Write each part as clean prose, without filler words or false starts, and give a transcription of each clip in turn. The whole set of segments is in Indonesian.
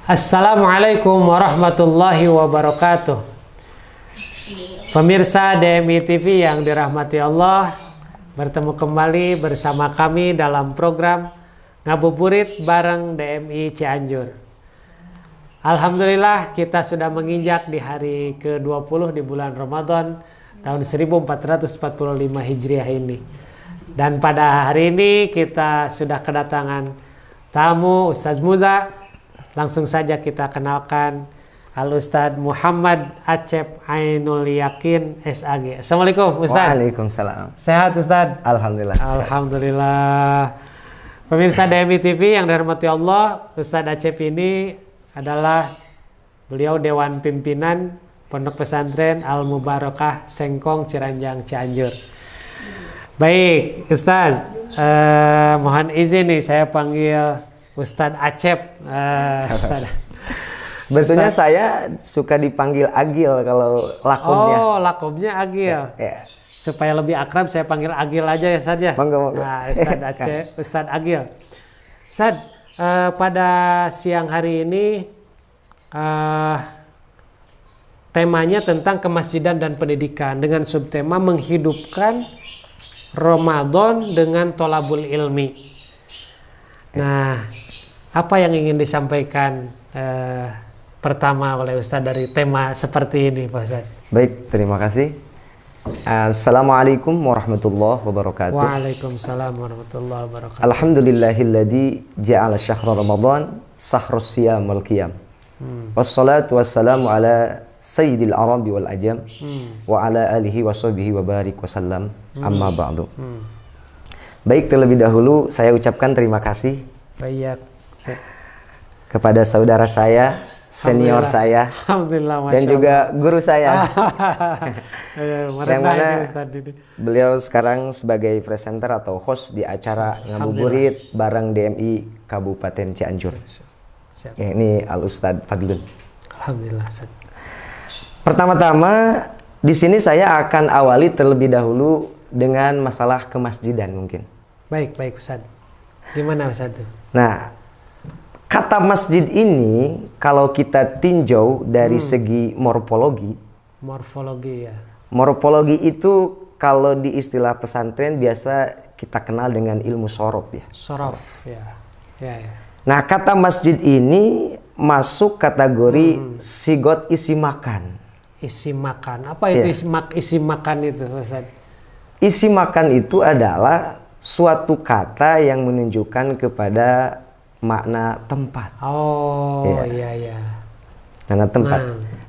Assalamualaikum warahmatullahi wabarakatuh. Pemirsa DMI TV yang dirahmati Allah, bertemu kembali bersama kami dalam program Ngabuburit bareng DMI Cianjur. Alhamdulillah kita sudah menginjak di hari ke-20 di bulan Ramadan tahun 1445 Hijriah ini. Dan pada hari ini kita sudah kedatangan tamu Ustaz muda. Langsung saja kita kenalkan Al-Ustadz Muhammad Acep Ainul Yakin SAG. Assalamualaikum Ustadz. Waalaikumsalam. Sehat Ustadz? Alhamdulillah. Alhamdulillah. Pemirsa DMI TV yang dirahmati Allah, Ustadz Acep ini adalah beliau Dewan Pimpinan Pondok Pesantren Al-Mubarakah Sengkong Ciranjang Cianjur. Baik Ustadz, mohon izin nih saya panggil Ustadz Acep. Sebetulnya saya suka dipanggil Agil kalau lakumnya. Oh, lakumnya Agil. Ya. Supaya lebih akrab saya panggil Agil aja ya saja. Monggo. Nah, Ustadz Acep, Ustadz Agil. Ustadz, pada siang hari ini temanya tentang kemasjidan dan pendidikan dengan subtema menghidupkan Ramadan dengan tolabul ilmi. Nah, apa yang ingin disampaikan pertama oleh Ustadz dari tema seperti ini, Pak Ustadz? Baik, terima kasih. Assalamualaikum warahmatullahi wabarakatuh. Waalaikumsalam warahmatullahi wabarakatuh. Alhamdulillahilladzi ja'ala syahra Ramadan sahrus siyam wal qiyam. Wassalatu wassalamu ala sayyidil arabi wal ajam wa ala alihi wa sahbihi wa barik wasallam. Amma ba'du. Baik, terlebih dahulu saya ucapkan terima kasih kepada saudara saya, senior saya, dan juga guru saya. Yang mana beliau sekarang sebagai presenter atau host di acara Ngabuburit bareng DMI Kabupaten Cianjur. Ya, ini Al-Ustadz Fadlun. Alhamdulillah. Pertama-tama di sini saya akan awali terlebih dahulu dengan masalah kemasjidan mungkin. Baik Ustadz. Gimana Ustadz? Nah, kata masjid ini kalau kita tinjau dari segi morfologi. Ya. Morfologi itu kalau di istilah pesantren biasa kita kenal dengan ilmu sorof ya. Sorof, ya. Nah, kata masjid ini masuk kategori sigot isi makan. Isi makan. Apa itu isi makan itu Ustaz? Isi makan itu adalah suatu kata yang menunjukkan kepada makna tempat. Oh, iya. Makna tempat.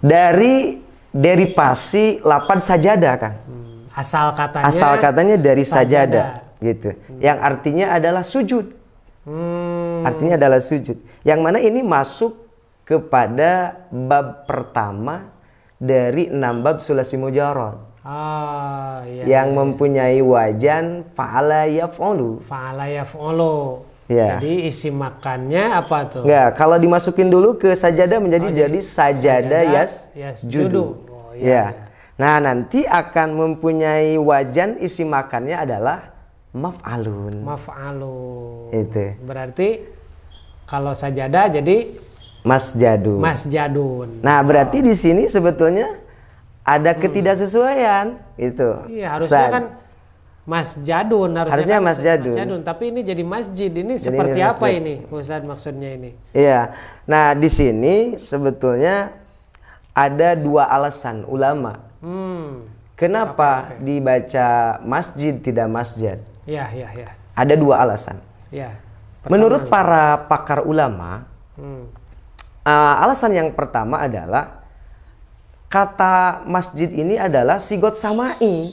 Dari derivasi lapan sajadah kan. Asal katanya dari sajadah gitu. Yang artinya adalah sujud. Artinya adalah sujud. Yang mana ini masuk kepada bab pertama dari 6 bab sulasi mujarrad. Yang mempunyai wajan fa'ala yaf'ulu. Ya. Jadi isi makannya apa tuh? Enggak, kalau dimasukin dulu ke sajadah jadi sajadah yasjudu. Ya. Nah, nanti akan mempunyai wajan isi makannya adalah maf'alun. Itu. Berarti kalau sajadah jadi masjadun. Nah, berarti di sini sebetulnya ada ketidaksesuaian itu. Iya, harusnya kan masjadun, harusnya kan masjadun. Tapi ini jadi masjid. Ini jadi seperti ini apa ini Ustaz maksudnya ini? Iya. Nah, di sini sebetulnya ada 2 alasan ulama. Kenapa dibaca masjid tidak masjid? Iya. Ada 2 alasan. Iya. Menurut para pakar ulama, alasan yang pertama adalah kata masjid ini adalah sigot samai.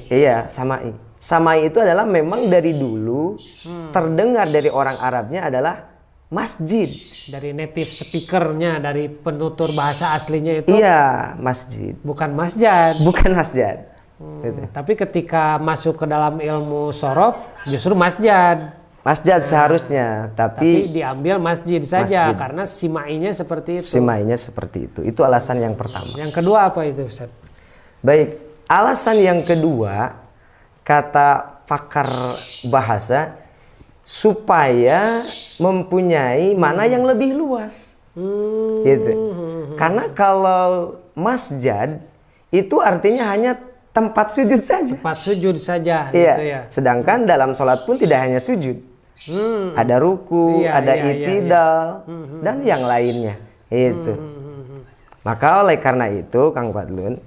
Iya, samai. Samai itu adalah memang dari dulu terdengar dari orang Arabnya adalah masjid. Dari native speakernya, dari penutur bahasa aslinya itu. Iya, masjid. Bukan masjid. Gitu. Tapi ketika masuk ke dalam ilmu sorof justru masjid. Masjid seharusnya, tapi diambil masjid saja karena simainya seperti itu. Itu alasan yang pertama. Yang kedua apa itu, Ustaz? Baik, alasan yang kedua, kata pakar bahasa, supaya mempunyai makna yang lebih luas. Gitu. Karena kalau masjid itu artinya hanya tempat sujud saja. Tempat sujud saja. Iya. Gitu ya. Sedangkan dalam sholat pun tidak hanya sujud. Ada ruku, ada itidal, dan yang lainnya. Itu. Maka oleh karena itu, Kang Fadlun,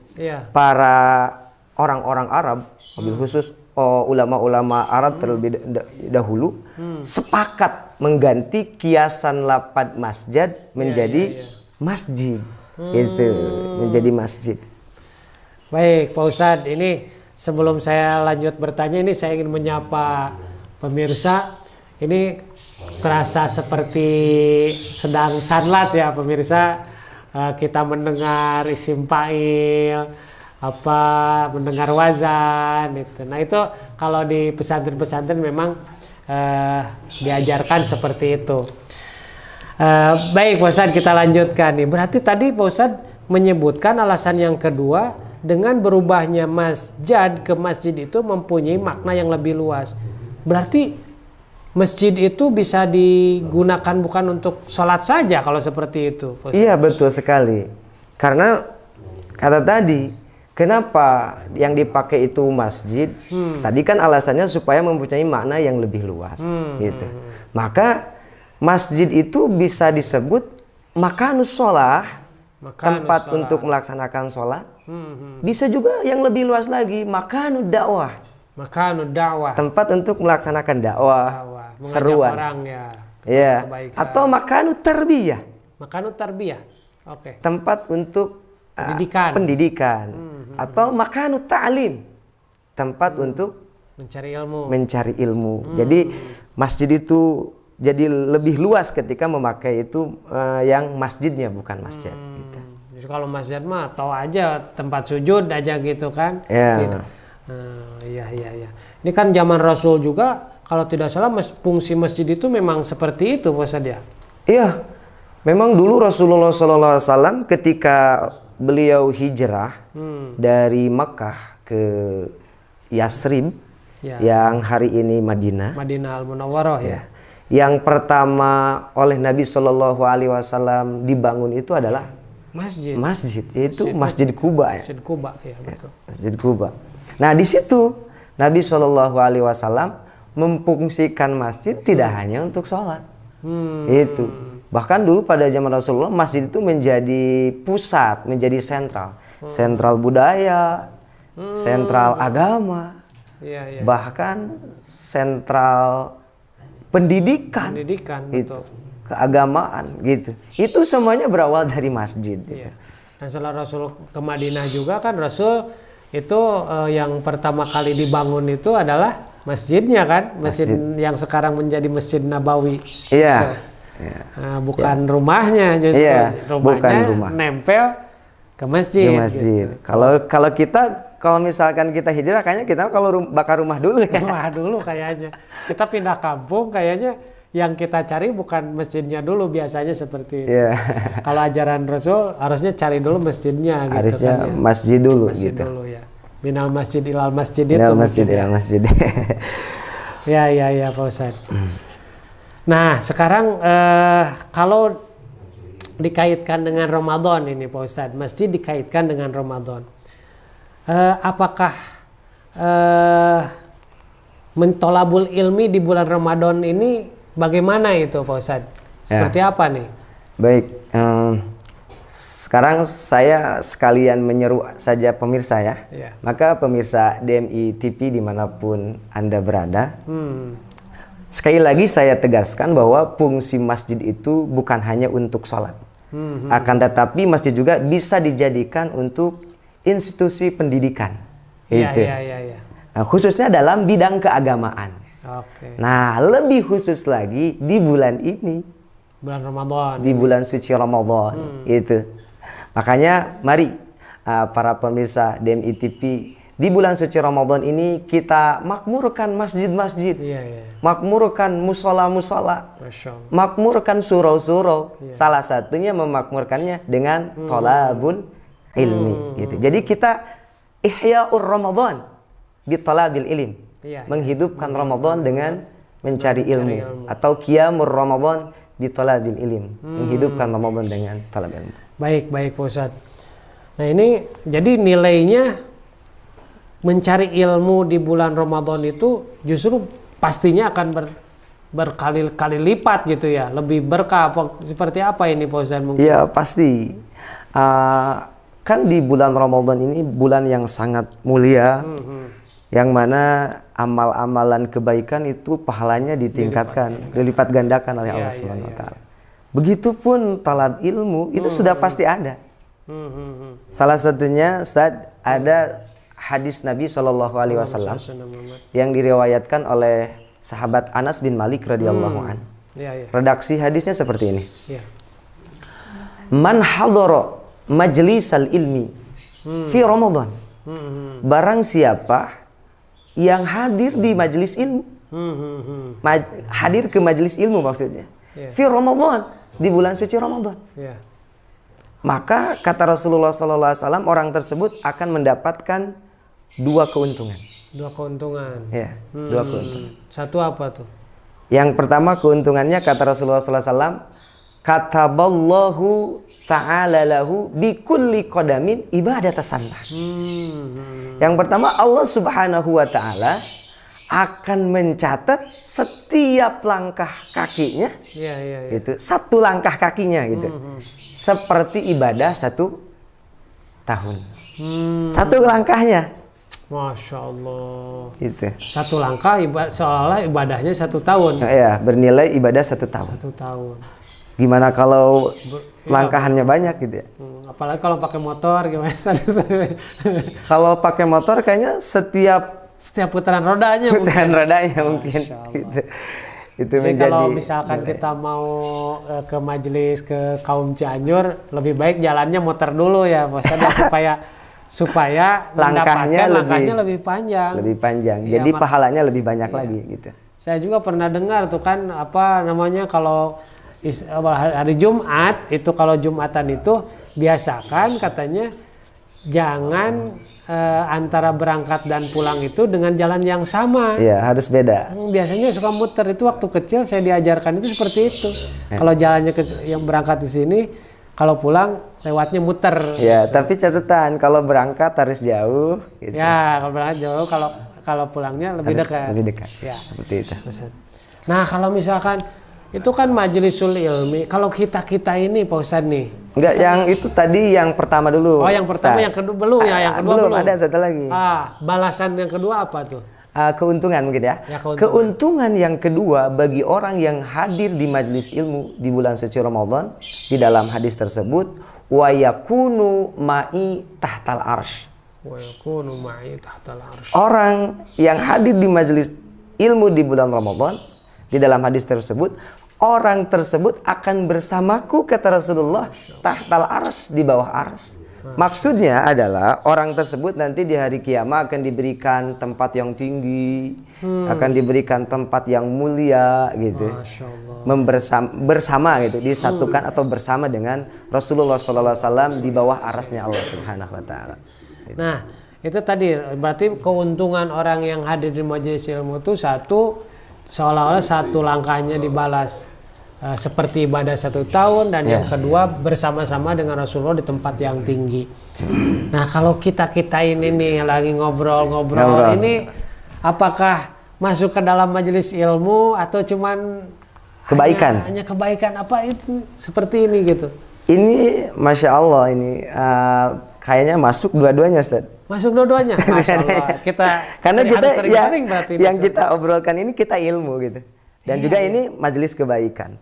para orang-orang Arab, mobil khusus ulama-ulama Arab terlebih dahulu, sepakat mengganti kiasan lafaz masjid menjadi masjid. Itu menjadi masjid. Baik, Pak Ustadz, ini sebelum saya lanjut bertanya, ini saya ingin menyapa pemirsa. Ini terasa seperti sedang sanlat ya pemirsa. Kita mendengar isim fa'il, mendengar wazan itu. Nah itu kalau di pesantren-pesantren memang diajarkan seperti itu. Baik Pak Ustadz, kita lanjutkan nih. Berarti tadi Pak Ustadz menyebutkan alasan yang kedua, dengan berubahnya masjid ke masjid itu mempunyai makna yang lebih luas. Berarti masjid itu bisa digunakan bukan untuk sholat saja kalau seperti itu. Iya betul sekali. Karena kata tadi, kenapa yang dipakai itu masjid? Tadi kan alasannya supaya mempunyai makna yang lebih luas. Gitu. Maka masjid itu bisa disebut makanus sholah, tempat untuk melaksanakan sholat. Bisa juga yang lebih luas lagi, makanud dakwah. Makanud dakwah. Tempat untuk melaksanakan dakwah. Seruan. Orang ya. Atau makanud tarbiyah. Makanud tarbiyah. Oke. Tempat untuk pendidikan. Atau makanud ta'lim. Tempat untuk mencari ilmu. Jadi masjid itu jadi lebih luas ketika memakai itu yang masjidnya bukan masjid. Gitu. Jadi kalau masjid mah tahu aja tempat sujud aja gitu kan? Iya. Iya. Ini kan zaman Rasul juga kalau tidak salah fungsi masjid itu memang seperti itu Pak Ustadz ya? Iya. Memang dulu Rasulullah SAW ketika beliau hijrah dari Makkah ke Yasrib yang hari ini Madinah. Madinah Al-Munawwarah ya. Yang pertama oleh Nabi Shallallahu Alaihi Wasallam dibangun itu adalah masjid. Itu Masjid Quba ya. Masjid Quba ya betul. Masjid Quba. Nah di situ Nabi Shallallahu Alaihi Wasallam memfungsikan masjid tidak hanya untuk sholat. Itu. Bahkan dulu pada zaman Rasulullah masjid itu menjadi pusat, menjadi sentral budaya, sentral agama, bahkan sentral pendidikan betul. Keagamaan gitu. Itu semuanya berawal dari masjid. Iya. Dan setelah Rasul ke Madinah juga kan Rasul itu yang pertama kali dibangun itu adalah masjidnya kan, masjid yang sekarang menjadi Masjid Nabawi. Iya. Bukan rumahnya, justru rumahnya nempel ke masjid. Gitu. Kalau misalkan kita hijrah, kayaknya kita kalau bakar rumah dulu ya. Rumah dulu kayaknya. Kita pindah kampung kayaknya yang kita cari bukan masjidnya dulu, biasanya seperti itu. Kalau ajaran Rasul harusnya cari dulu masjidnya. Harusnya gitu kan, masjid dulu masjid gitu. Dulu ya. Minal masjid ilal masjid itu. Minal masjid ilal masjid. Ya Pak Ustadz. Nah sekarang kalau dikaitkan dengan Ramadan ini Pak Ustadz, masjid dikaitkan dengan Ramadan. Apakah mentolabul ilmi di bulan Ramadan ini bagaimana itu Pak Ustadz? Seperti apa nih? Baik, sekarang saya sekalian menyeru saja pemirsa ya. Maka pemirsa DMI TV dimanapun Anda berada, sekali lagi saya tegaskan bahwa fungsi masjid itu bukan hanya untuk sholat. Akan tetapi masjid juga bisa dijadikan untuk institusi pendidikan. Nah, khususnya dalam bidang keagamaan. Nah, lebih khusus lagi di bulan ini, bulan Ramadan, di bulan suci Ramadan. Itu. Makanya mari para pemirsa DMI TV, di bulan suci Ramadan ini kita makmurkan masjid-masjid, makmurkan musola-musola, makmurkan surau-surau. Salah satunya memakmurkannya dengan thalabul ilmi. Gitu. Jadi kita ihya'ur Ramadan bi thalabil ilm, menghidupkan Ramadan dengan mencari ilmu. Atau qiyamur Ramadan bi talabil ilm, menghidupkan Ramadan dengan talab ilmu. Baik Pak Ustadz. Nah ini jadi nilainya mencari ilmu di bulan Ramadan itu justru pastinya akan berkali-kali lipat gitu ya, lebih berkah seperti apa ini Pak Ustadz mungkin? Iya pasti. Kan di bulan Ramadan ini bulan yang sangat mulia, yang mana amal-amalan kebaikan itu pahalanya ditingkatkan, dilipat gandakan oleh Allah Subhanahu wa taala. Begitupun talab ilmu itu sudah pasti ada. Salah satunya Ustaz, ada hadis Nabi SAW yang diriwayatkan oleh sahabat Anas bin Malik radhiyallahu an. Redaksi hadisnya seperti ini. Man hadara majlisal ilmi fi Ramadan. Barang siapa yang hadir di majelis ilmu, hadir ke majelis ilmu maksudnya, fi Ramadan, di bulan suci Ramadan, maka kata Rasulullah SAW, orang tersebut akan mendapatkan dua keuntungan. Dua keuntungan. Ya, dua keuntungan. Satu apa tuh? Yang pertama keuntungannya kata Rasulullah SAW, kataballahu ta'ala lahu bi kulli qadamin ibadatan sanah. Yang pertama, Allah Subhanahu wa taala akan mencatat setiap langkah kakinya. Gitu. Satu langkah kakinya gitu. Seperti ibadah 1 tahun. Satu langkahnya. Masya Allah. Gitu. Satu langkah seolah ibadahnya 1 tahun. Iya, bernilai ibadah 1 tahun. 1 tahun. Gimana kalau langkahannya banyak gitu ya? Apalagi kalau pakai motor gimana? Kalau pakai motor kayaknya setiap putaran rodanya mungkin. Gitu. Itu jadi menjadi kalau misalkan kita mau ke majelis ke kaum Cianjur, lebih baik jalannya muter dulu ya, maksudnya supaya langkahnya lebih panjang. Lebih panjang. Jadi pahalanya lebih banyak lagi gitu. Saya juga pernah dengar tuh kan apa namanya kalau hari Jumat itu, kalau Jumatan itu biasakan katanya jangan antara berangkat dan pulang itu dengan jalan yang sama. Iya, harus beda. Biasanya suka muter, itu waktu kecil saya diajarkan itu seperti itu. Kalau jalannya yang berangkat di sini, kalau pulang lewatnya muter. Ya, tapi catatan kalau berangkat harus jauh. Gitu. Ya, kalau berangkat jauh, kalau pulangnya lebih dekat. Lebih dekat. Ya, seperti itu. Nah, kalau misalkan itu kan majlisul ilmi. Kalau kita ini Pak Ustadz nih. Enggak, yang itu tadi yang pertama dulu. Oh, yang pertama, Ustaz. Yang kedua belum ya, yang kedua belum. Ada satu lagi. Balasan yang kedua apa tuh? Keuntungan mungkin ya. Keuntungan yang kedua bagi orang yang hadir di majelis ilmu di bulan suci Ramadan, di dalam hadis tersebut, wa yakunu ma'i tahtal arsy. Wa yakunu ma'i tahtal arsy. Orang yang hadir di majelis ilmu di bulan Ramadan, di dalam hadis tersebut, orang tersebut akan bersamaku, kata Rasulullah, tahtal arsy, di bawah arsy. Maksudnya adalah orang tersebut nanti di hari kiamat akan diberikan tempat yang tinggi, akan diberikan tempat yang mulia gitu. Bersama gitu, disatukan atau bersama dengan Rasulullah SAW di bawah arasnya Allah Subhanahu wa taala. Nah, itu tadi berarti keuntungan orang yang hadir di majelis ilmu itu satu, seolah-olah satu langkahnya dibalas seperti ibadah 1 tahun, dan yang kedua bersama-sama dengan Rasulullah di tempat yang tinggi. Nah, kalau kita ini nih lagi ngobrol ini, apakah masuk ke dalam majelis ilmu atau cuman kebaikan? Hanya kebaikan, apa itu seperti ini gitu? Ini Masya Allah, ini kayaknya masuk dua-duanya, Ustaz. Masuk dua-duanya? Masya Allah. Karena kita yang kita obrolkan ini kita ilmu gitu. Dan juga ini majelis kebaikan.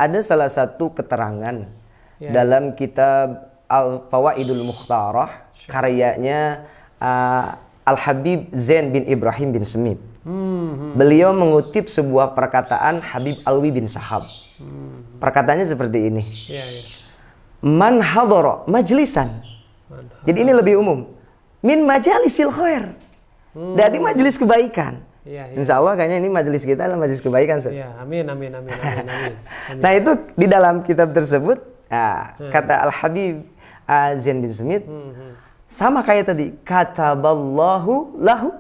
Ada salah satu keterangan dalam kitab Al-Fawaidul Mukhtarah, karyanya Al-Habib Zain bin Ibrahim bin Smith. Beliau mengutip sebuah perkataan Habib Alwi bin Sahab. Perkataannya seperti ini. Man hadara majlisan. Jadi ini lebih umum. Min majalisil khair. Dari majelis kebaikan. Insya Allah kayaknya ini majelis kita adalah majelis kebaikan. Amin. Nah, itu di dalam kitab tersebut kata Al-Habib Zain bin Smith sama kayak tadi, kataballahu lahu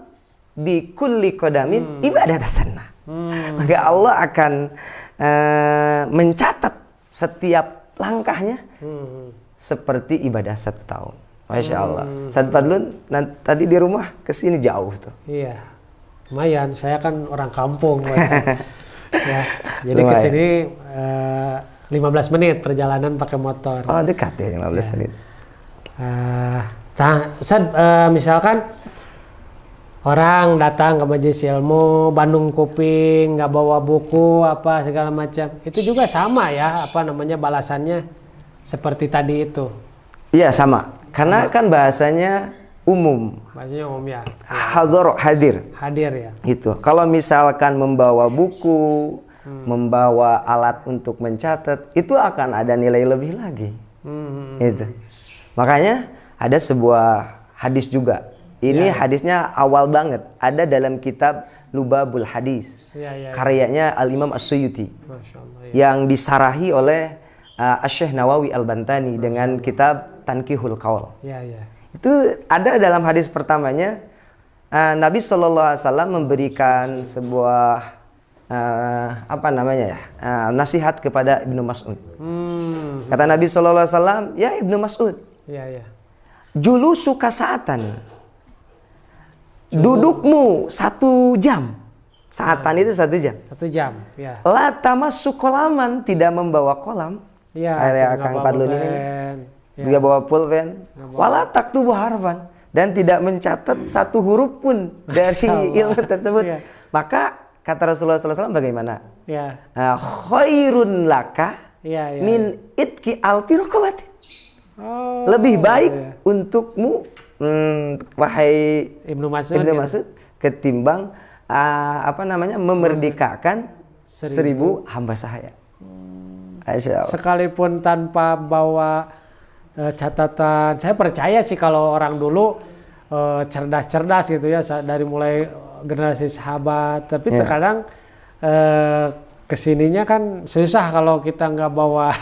bi kulli qadamin ibadatan sanah. Maka Allah akan mencatat setiap langkahnya seperti ibadah 1 tahun. Masya Allah. Ustaz Fadlun tadi di rumah kesini jauh tuh. Iya, lumayan. Saya kan orang kampung. Ya, jadi kesini 15 menit perjalanan pakai motor. Oh, dekat ya 15 menit. Ustaz, misalkan orang datang ke majelis ilmu, Bandung Kuping, nggak bawa buku apa segala macam, itu juga sama ya, apa namanya, balasannya seperti tadi itu. Iya, sama. Karena kan bahasanya umum. Bahasanya umum ya. Hadir. Hadir ya. Itu. Kalau misalkan membawa buku, membawa alat untuk mencatat, itu akan ada nilai lebih lagi. Itu. Makanya ada sebuah hadis juga. Ini hadisnya awal banget. Ada dalam kitab Lubabul Hadis. Karyanya Al-Imam As-Suyuti. Yang disarahi oleh Asy-Syaikh Nawawi Al-Bantani dengan kitab Tankihul Qaul. Itu ada dalam hadis pertamanya, Nabi SAW memberikan sebuah nasihat kepada Ibnu Mas'ud. Kata Nabi SAW, ya Ibnu Mas'ud, julusuka sa'atan, dudukmu 1 jam. Sa'atan itu 1 jam. 1 jam, ya. La tamassu qalaman, tidak membawa kolam. Kayak Kang Fadlun ini. Dia bawa pulpen. Wala taktubu harfan, dan tidak mencatat 1 huruf pun dari ilmu tersebut. Maka kata Rasulullah SAW bagaimana? Khairun laka min itki alfi raqabatin. Lebih baik untukmu, wahai Ibnu Mas'ud, ketimbang memerdekakan 1000 hamba sahaya. Sekalipun tanpa bawa catatan, saya percaya sih kalau orang dulu cerdas-cerdas gitu ya, dari mulai generasi sahabat. Tapi terkadang kesininya kan susah kalau kita nggak bawa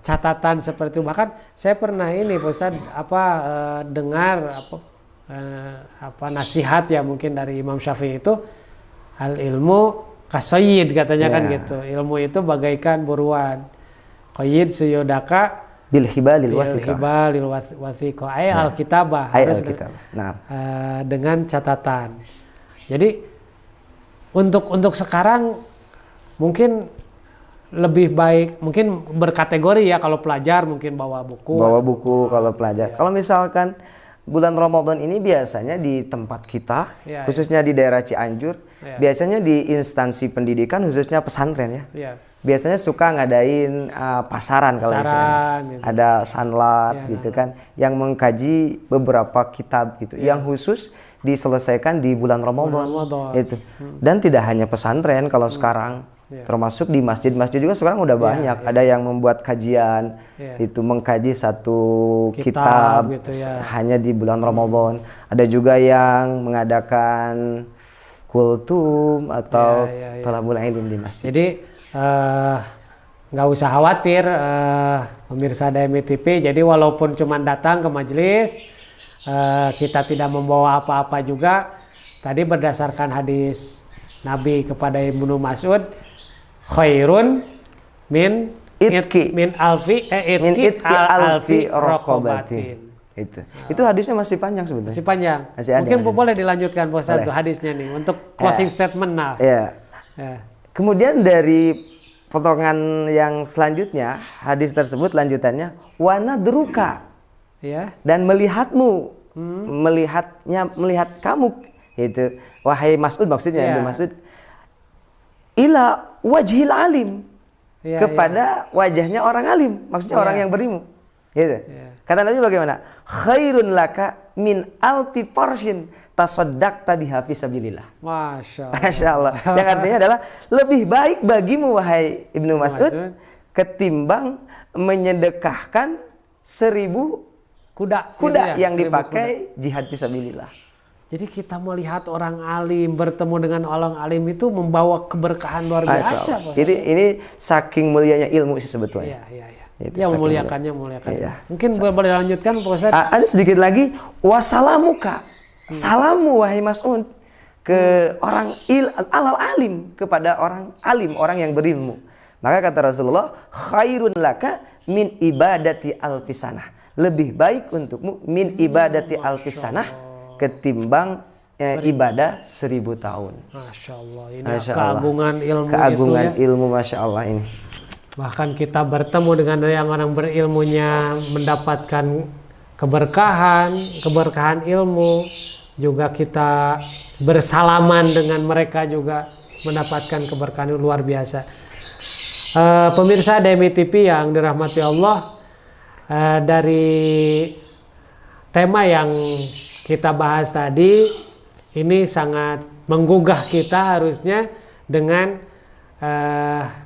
catatan seperti itu. Bahkan saya pernah ini, Ustaz, dengar nasihat ya mungkin dari Imam Syafi'i itu, al ilmu kasayyid katanya kan gitu. Ilmu itu bagaikan buruan. Qayyid suyudaka bil hibalil wasiqah. Alkitabah. Harus dengan catatan. Jadi untuk sekarang mungkin lebih baik, mungkin berkategori ya, kalau pelajar mungkin bawa buku. Kalau pelajar. Kalau misalkan bulan Ramadan ini biasanya di tempat kita, khususnya di daerah Cianjur, biasanya di instansi pendidikan, khususnya pesantren ya. Biasanya suka ngadain pasaran kalau misalnya. Ada sanlat gitu kan, yang mengkaji beberapa kitab gitu, yang khusus diselesaikan di bulan Ramadan. Itu. Dan tidak hanya pesantren kalau sekarang, termasuk di masjid-masjid juga sekarang udah banyak. Ada yang membuat kajian, itu mengkaji 1 kitab gitu, hanya di bulan Ramadan. Ada juga yang mengadakan kultum atau thalabul ilm di masjid. Jadi nggak usah khawatir pemirsa DMI TV. Jadi walaupun cuma datang ke majelis, kita tidak membawa apa-apa juga. Tadi berdasarkan hadis Nabi kepada Ibnu Mas'ud, khairun min alfi raqabatin. Itu hadisnya masih panjang sebetulnya. Masih panjang. Mungkin boleh dilanjutkan Pak Ustaz hadisnya nih untuk closing statement nah. Kemudian dari potongan yang selanjutnya, hadis tersebut lanjutannya, wa nadruka, dan melihatmu, melihat kamu, itu wahai Mas'ud, maksudnya Ibnu Mas'ud, ila wajhil alim, kepada wajahnya orang alim, maksudnya orang yang berilmu, gitu. Kata Nabi bagaimana? Khairun laka min alfi farshin tasaddaqta biha fi sabilillah. Masya Allah. Yang artinya adalah lebih baik bagimu wahai Ibnu Mas'ud ketimbang menyedekahkan 1000 kuda yang dipakai jihad fi sabilillah. Jadi kita melihat orang alim, bertemu dengan orang alim itu membawa keberkahan luar biasa. Ini saking mulianya ilmu sih sebetulnya. Ya, memuliakannya. Mungkin boleh lanjutkan Pak Ustaz? Ada sedikit lagi, wasalamuka, salammu wahai Mas'ud, ke orang alal alim, kepada orang alim, orang yang berilmu. Maka kata Rasulullah, khairun laka min ibadati alfisanah. Lebih baik untukmu min ibadati alfisanah ketimbang ibadah 1000 tahun. Masya Allah, ini Masya keagungan Allah. ilmu Keagungan itu ya. ilmu, Masya Allah ini. Bahkan kita bertemu dengan yang orang berilmunya mendapatkan keberkahan ilmu, juga kita bersalaman dengan mereka juga mendapatkan keberkahan luar biasa. Pemirsa DMI TV yang dirahmati Allah, dari tema yang kita bahas tadi ini sangat menggugah kita harusnya dengan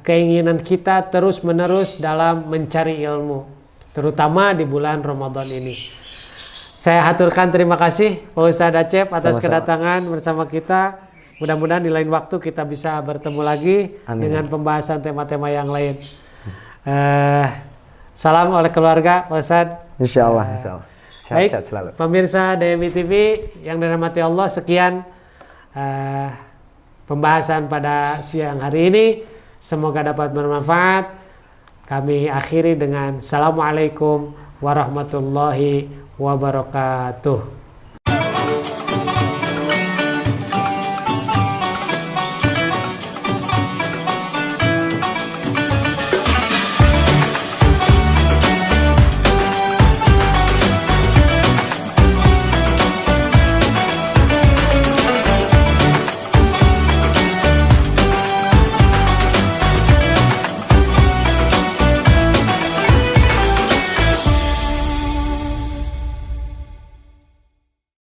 keinginan kita terus menerus dalam mencari ilmu, terutama di bulan Ramadan ini. Saya haturkan terima kasih Pak Ustadz Acep atas kedatangan bersama kita. Mudah-mudahan di lain waktu kita bisa bertemu lagi. Amin. Dengan pembahasan tema-tema yang lain. Salam oleh keluarga Pak Ustadz. Insya Allah. Sehat-sehat selalu. Pemirsa DMI TV yang dirahmati Allah, sekian pembahasan pada siang hari ini. Semoga dapat bermanfaat. Kami akhiri dengan Assalamualaikum warahmatullahi wabarakatuh.